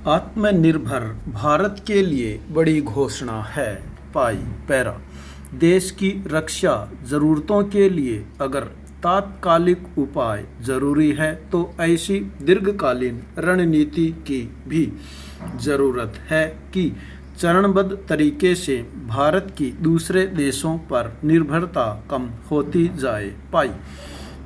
आत्मनिर्भर भारत के लिए बड़ी घोषणा है। पाई पैरा देश की रक्षा जरूरतों के लिए अगर तात्कालिक उपाय जरूरी है तो ऐसी दीर्घकालीन रणनीति की भी जरूरत है कि चरणबद्ध तरीके से भारत की दूसरे देशों पर निर्भरता कम होती जाए। पाई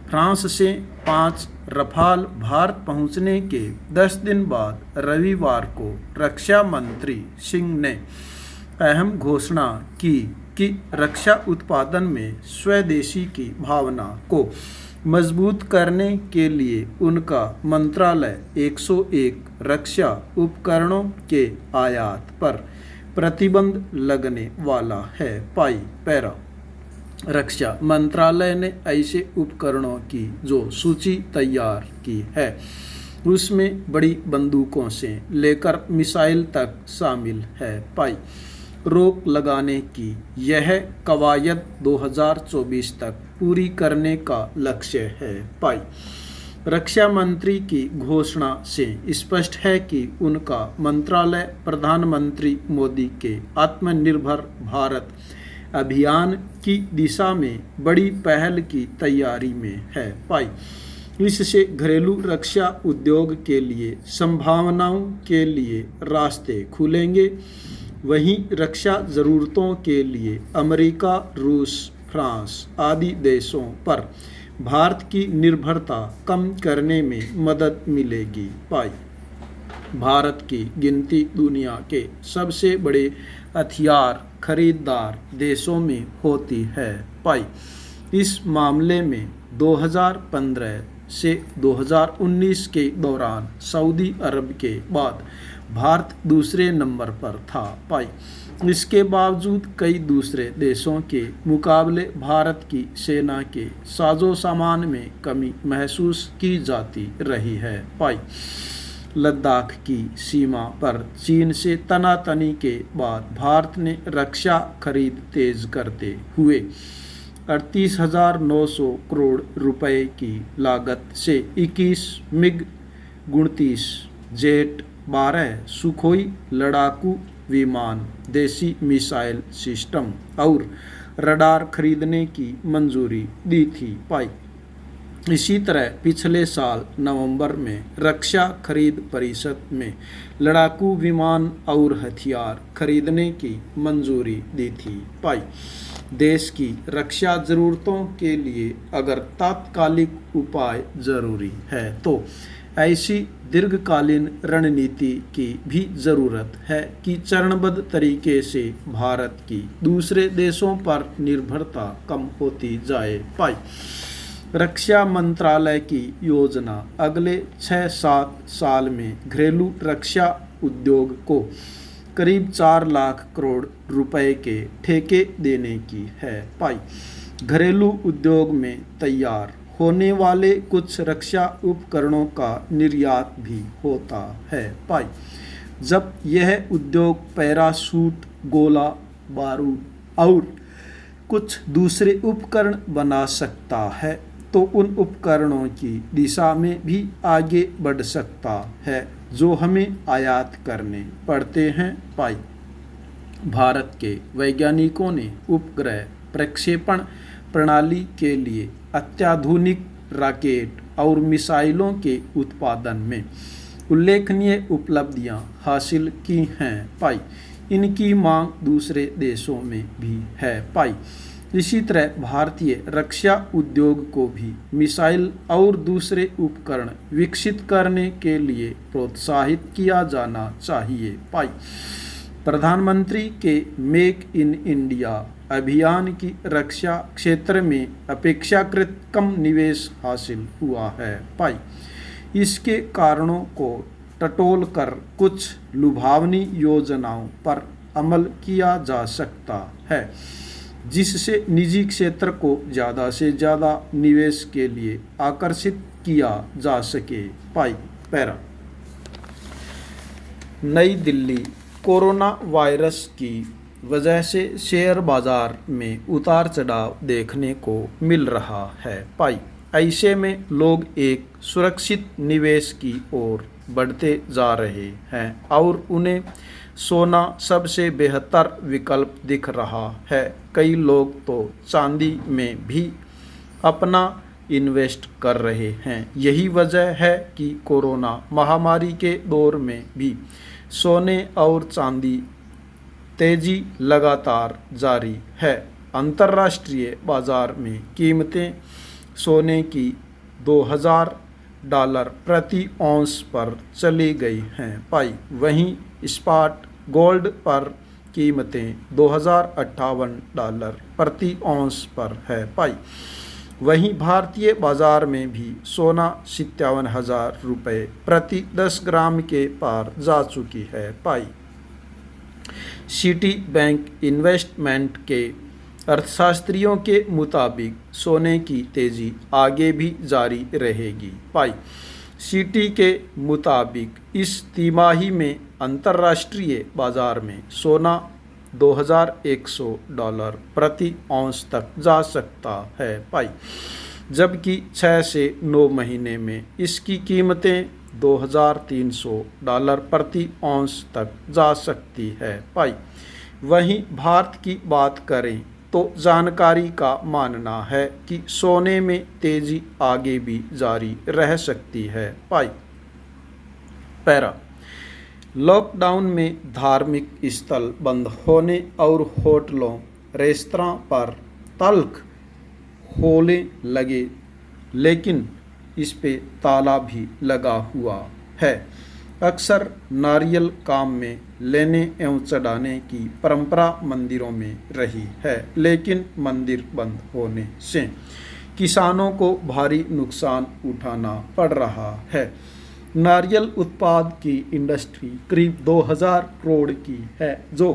फ्रांस से 5 रफाल भारत पहुंचने के 10 दिन बाद रविवार को रक्षा मंत्री सिंह ने अहम घोषणा की कि रक्षा उत्पादन में स्वदेशी की भावना को मजबूत करने के लिए उनका मंत्रालय 101 रक्षा उपकरणों के आयात पर प्रतिबंध लगने वाला है। पाई पैरा रक्षा मंत्रालय ने ऐसे उपकरणों की जो सूची तैयार की है उसमें बड़ी बंदूकों से लेकर मिसाइल तक शामिल है। पाई रोक लगाने की यह कवायद 2024 तक पूरी करने का लक्ष्य है। पाई रक्षा मंत्री की घोषणा से स्पष्ट है कि उनका मंत्रालय प्रधानमंत्री मोदी के आत्मनिर्भर भारत अभियान की दिशा में बड़ी पहल की तैयारी में है। पाई इससे घरेलू रक्षा उद्योग के लिए संभावनाओं के लिए रास्ते खुलेंगे। वहीं रक्षा ज़रूरतों के लिए अमेरिका, रूस, फ्रांस आदि देशों पर भारत की निर्भरता कम करने में मदद मिलेगी। पाई भारत की गिनती दुनिया के सबसे बड़े हथियार खरीदार देशों में होती है। पाई इस मामले में 2015 से 2019 के दौरान सऊदी अरब के बाद भारत दूसरे नंबर पर था। पाई इसके बावजूद कई दूसरे देशों के मुकाबले भारत की सेना के साजो सामान में कमी महसूस की जाती रही है। पाई लद्दाख की सीमा पर चीन से तनातनी के बाद भारत ने रक्षा खरीद तेज करते हुए 38,900 करोड़ रुपए की लागत से 21 मिग 29 जेट 12 सुखोई लड़ाकू विमान, देसी मिसाइल सिस्टम और रडार खरीदने की मंजूरी दी थी। पाई इसी तरह पिछले साल नवंबर में रक्षा खरीद परिषद में लड़ाकू विमान और हथियार खरीदने की मंजूरी दी थी। पाई देश की रक्षा जरूरतों के लिए अगर तात्कालिक उपाय जरूरी है तो ऐसी दीर्घकालीन रणनीति की भी ज़रूरत है कि चरणबद्ध तरीके से भारत की दूसरे देशों पर निर्भरता कम होती जाए। पाई रक्षा मंत्रालय की योजना अगले 6-7 साल में घरेलू रक्षा उद्योग को करीब 4 लाख करोड़ रुपए के ठेके देने की है। पाई घरेलू उद्योग में तैयार होने वाले कुछ रक्षा उपकरणों का निर्यात भी होता है। पाई जब यह उद्योग पैराशूट, गोला बारूद और कुछ दूसरे उपकरण बना सकता है तो उन उपकरणों की दिशा में भी आगे बढ़ सकता है जो हमें आयात करने पड़ते हैं। पाई भारत के वैज्ञानिकों ने उपग्रह प्रक्षेपण प्रणाली के लिए अत्याधुनिक रॉकेट और मिसाइलों के उत्पादन में उल्लेखनीय उपलब्धियां हासिल की हैं। पाई इनकी मांग दूसरे देशों में भी है। पाई इसी तरह भारतीय रक्षा उद्योग को भी मिसाइल और दूसरे उपकरण विकसित करने के लिए प्रोत्साहित किया जाना चाहिए। पाई प्रधानमंत्री के मेक इन इंडिया अभियान की रक्षा क्षेत्र में अपेक्षाकृत कम निवेश हासिल हुआ है। पाई इसके कारणों को टटोल कर कुछ लुभावनी योजनाओं पर अमल किया जा सकता है जिससे निजी क्षेत्र को ज़्यादा से ज़्यादा निवेश के लिए आकर्षित किया जा सके। पाई पैरा नई दिल्ली कोरोना वायरस की वजह से शेयर बाजार में उतार चढ़ाव देखने को मिल रहा है। पाई ऐसे में लोग एक सुरक्षित निवेश की ओर बढ़ते जा रहे हैं और उन्हें सोना सबसे बेहतर विकल्प दिख रहा है। कई लोग तो चांदी में भी अपना इन्वेस्ट कर रहे हैं। यही वजह है कि कोरोना महामारी के दौर में भी सोने और चांदी तेजी लगातार जारी है। अंतर्राष्ट्रीय बाजार में कीमतें सोने की $2000 प्रति औंस पर चली गई हैं पाई। वहीं स्पॉट गोल्ड पर कीमतें $2058 प्रति औंस पर है पाई। वहीं भारतीय बाजार में भी सोना 57,000 रुपये प्रति 10 ग्राम के पार जा चुकी है पाई। सिटी बैंक इन्वेस्टमेंट के अर्थशास्त्रियों के मुताबिक सोने की तेजी आगे भी जारी रहेगी पाई। सिटी के मुताबिक इस तिमाही में अंतर्राष्ट्रीय बाजार में सोना $2100 प्रति औंस तक जा सकता है पाई, जबकि 6 से 9 महीने में इसकी कीमतें $2300 प्रति औंस तक जा सकती है पाई। वहीं भारत की बात करें तो जानकारी का मानना है कि सोने में तेजी आगे भी जारी रह सकती है पाई। पैरा लॉकडाउन में धार्मिक स्थल बंद होने और होटलों रेस्तरां पर तल्ख होने लगे, लेकिन इस पे ताला भी लगा हुआ है। अक्सर नारियल काम में लेने एवं चढ़ाने की परंपरा मंदिरों में रही है, लेकिन मंदिर बंद होने से किसानों को भारी नुकसान उठाना पड़ रहा है। नारियल उत्पाद की इंडस्ट्री करीब 2000 करोड़ की है, जो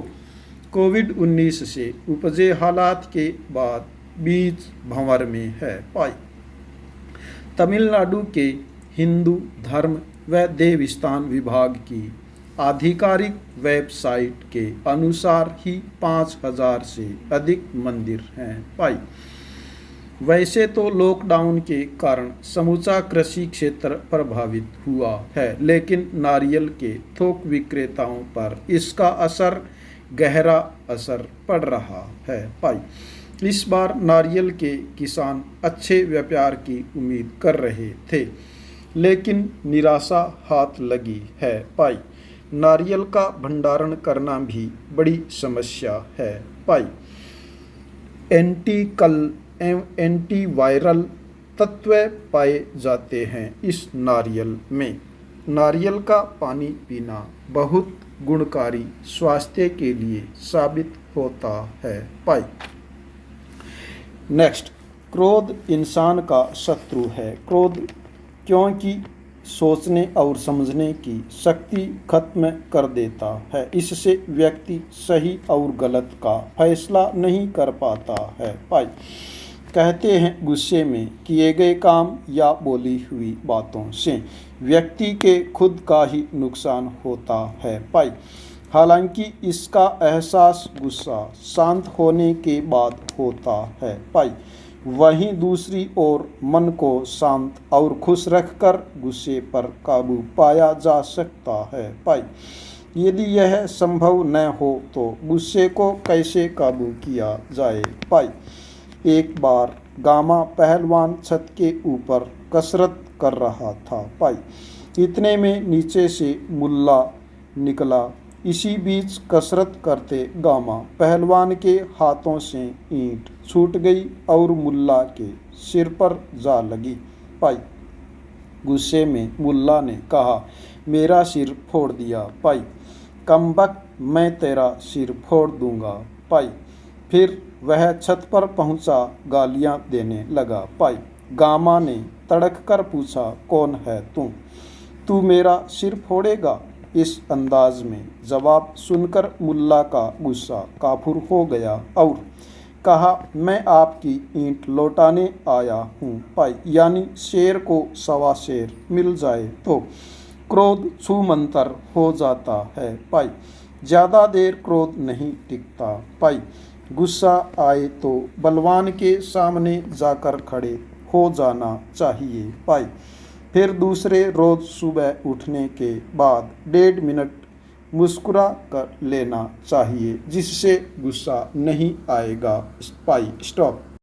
कोविड-19 से उपजे हालात के बाद बीच भंवर में है पाई। तमिलनाडु के हिंदू धर्म व देवस्थान विभाग की आधिकारिक वेबसाइट के अनुसार ही 5000 से अधिक मंदिर हैं पाई। वैसे तो लॉकडाउन के कारण समूचा कृषि क्षेत्र प्रभावित हुआ है, लेकिन नारियल के थोक विक्रेताओं पर इसका गहरा असर पड़ रहा है पाई। इस बार नारियल के किसान अच्छे व्यापार की उम्मीद कर रहे थे, लेकिन निराशा हाथ लगी है पाई। नारियल का भंडारण करना भी बड़ी समस्या है पाई। एंटीकल एवं एंटीवायरल तत्व पाए जाते हैं इस नारियल में। नारियल का पानी पीना बहुत गुणकारी स्वास्थ्य के लिए साबित होता है पाई। नेक्स्ट, क्रोध इंसान का शत्रु है। क्रोध क्योंकि सोचने और समझने की शक्ति खत्म कर देता है। इससे व्यक्ति सही और गलत का फैसला नहीं कर पाता है पाई। कहते हैं गुस्से में किए गए काम या बोली हुई बातों से व्यक्ति के खुद का ही नुकसान होता है पाई। हालांकि इसका एहसास गुस्सा शांत होने के बाद होता है पाई। वहीं दूसरी ओर मन को शांत और खुश रखकर गुस्से पर काबू पाया जा सकता है पाई। यदि यह संभव न हो तो गुस्से को कैसे काबू किया जाए पाई। एक बार गामा पहलवान छत के ऊपर कसरत कर रहा था पाई। इतने में नीचे से मुल्ला निकला। इसी बीच कसरत करते गामा पहलवान के हाथों से ईंट छूट गई और मुल्ला के सिर पर जा लगी पाई। गुस्से में मुल्ला ने कहा, मेरा सिर फोड़ दिया पाई। कमबख्त, मैं तेरा सिर फोड़ दूंगा पाई। फिर वह छत पर पहुंचा, गालियां देने लगा पाई। गामा ने तड़क कर पूछा, कौन है तू? तू मेरा सिर फोड़ेगा? इस अंदाज में जवाब सुनकर मुल्ला का गुस्सा काफूर हो गया और कहा, मैं आपकी ईंट लौटाने आया हूँ पाई। यानी शेर को सवा शेर मिल जाए तो क्रोध छूमंतर हो जाता है पाई। ज़्यादा देर क्रोध नहीं टिकता पाई। गुस्सा आए तो बलवान के सामने जाकर खड़े हो जाना चाहिए पाई। फिर दूसरे रोज़ सुबह उठने के बाद 1.5 मिनट मुस्कुरा कर लेना चाहिए, जिससे गुस्सा नहीं आएगा। भाई स्टॉप।